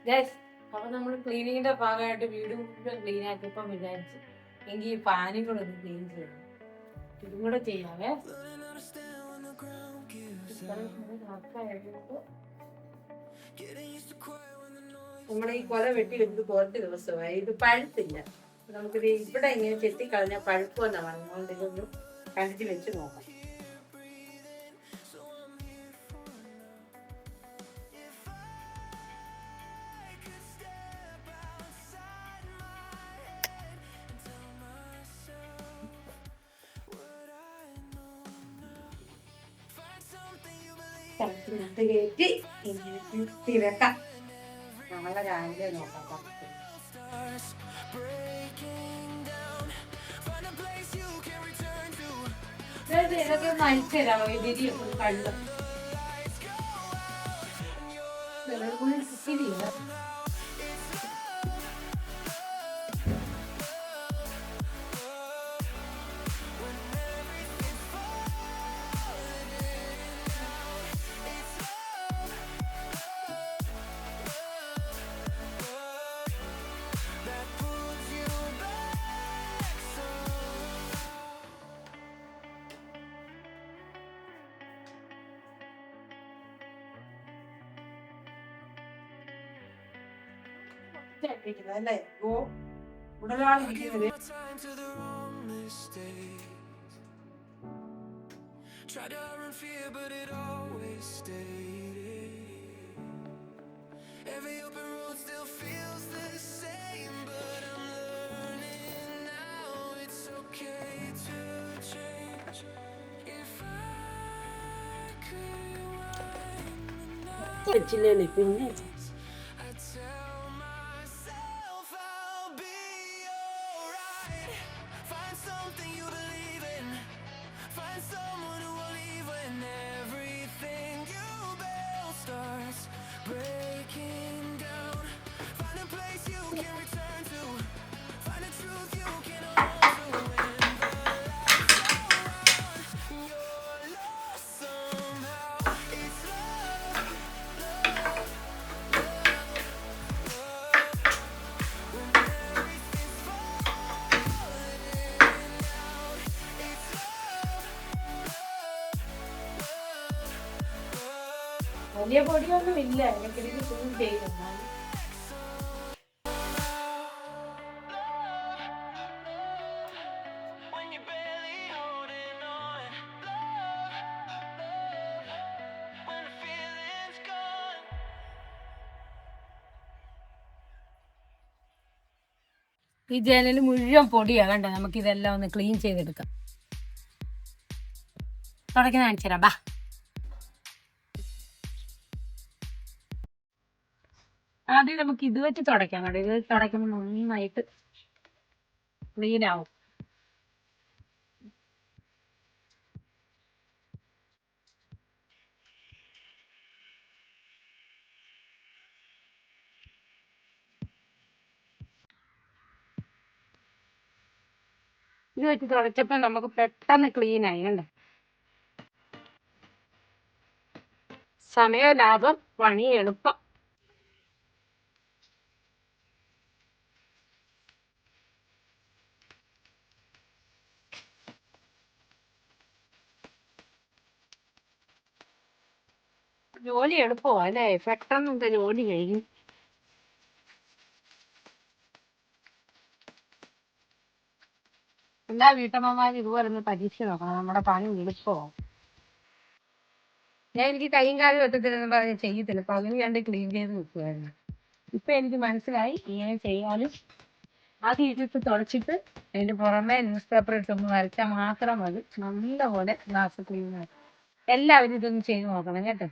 Guys, അപ്പൊ നമ്മൾ ക്ലീനിങ്ങിന്റെ ഭാഗമായിട്ട് വീട് മുഴുവൻ ക്ലീൻ ആക്കിയപ്പം വിചാരിച്ചു എങ്കിൽ ഈ ഫാനും കൂടെ ഒന്ന് ക്ലീൻ ചെയ്യണം. ഇതും കൂടെ ചെയ്യാവേ. നമ്മുടെ ഈ കൊല വെട്ടി വെച്ചിട്ട് കുറച്ച് ദിവസമായി, ഇത് പഴുത്തില്ല. നമുക്കിത് ഇവിടെ ഇങ്ങനെ ചെത്തിക്കളഞ്ഞാൽ പഴുക്കുമെന്നാണ് പറഞ്ഞുകൊണ്ട് ഇതൊന്ന് കണ്ടിച്ച് വെച്ച് നോക്കാം. കയറ്റി ഇങ്ങനെ തിരക്കാം. നാളെ രാവിലെ നോക്കാം. ഇതൊക്കെ ഒന്ന് അയച്ചു തരാമോ? ഇതിരി കണ്ടു ശരിയില്ല. അല്ലേ ഉടലാളിരിക്കുന്നത്. Try to run fear, but it always stayed. Every open road still feels the same, but I'm learning now it's okay to change. If I could rewind the night, I'd tell myself I'll be alright. Find something you believe in. Find someone who will leave when everything you build starts breaking down. Find a place you can return to. Find a truth you can hold to. When the lights are on, you're lost somehow. It's love, love, love, love. When everything's falling out, it's വലിയ പൊടിയൊന്നും ഇല്ല. എനിക്കിത് clean ചെയ്യുന്ന ഈ ജനൽ മുഴുവൻ പൊടിയാ. കണ്ട, നമുക്ക് ഇതെല്ലാം ഒന്ന് ക്ലീൻ ചെയ്തെടുക്കാം. തുടക്കുന്ന കാണിച്ചു തരാം. ബാ, ആദ്യം നമുക്ക് ഇത് വെച്ച് തുടയ്ക്കാം. കണ്ടോ, ഇത് തുടയ്ക്കുമ്പോൾ നന്നായിട്ട് ക്ലീൻ ആവും. ഇത് വെച്ച് തുടച്ചപ്പോൾ നമുക്ക് പെട്ടെന്ന് ക്ലീൻ ആയി. കണ്ടോ, സമയ ലാഭം, പണി എളുപ്പം. ജോലി എളുപ്പമോ അല്ലേ? പെട്ടെന്ന് എന്താ ജോലി കഴിഞ്ഞു. എല്ലാ വീട്ടമ്മമാരും ഇതുപോലെ ഒന്ന് പരീക്ഷ നോക്കണം. നമ്മുടെ പണി എളുപ്പമോ. എനിക്ക് കൈയും കാലും എത്തത്തില്ലെന്ന് പറഞ്ഞ് ചെയ്യത്തില്ല. പകുതി കണ്ട് ക്ലീൻ ചെയ്ത് നിൽക്കുമായിരുന്നു. ഇപ്പൊ എനിക്ക് മനസ്സിലായി ഇങ്ങനെ ചെയ്യാനും. ആദ്യം ഇതിട്ട് തുടച്ചിട്ട് അതിന്റെ പുറമെ ന്യൂസ് പേപ്പർ ഇട്ടൊന്ന് വരച്ചാൽ മാത്രം മതി. നല്ലപോലെ ഗ്ലാസ് ക്ലീൻ ആയി. എല്ലാവരും ഇതൊന്ന് ചെയ്ത് നോക്കണം കേട്ടോ.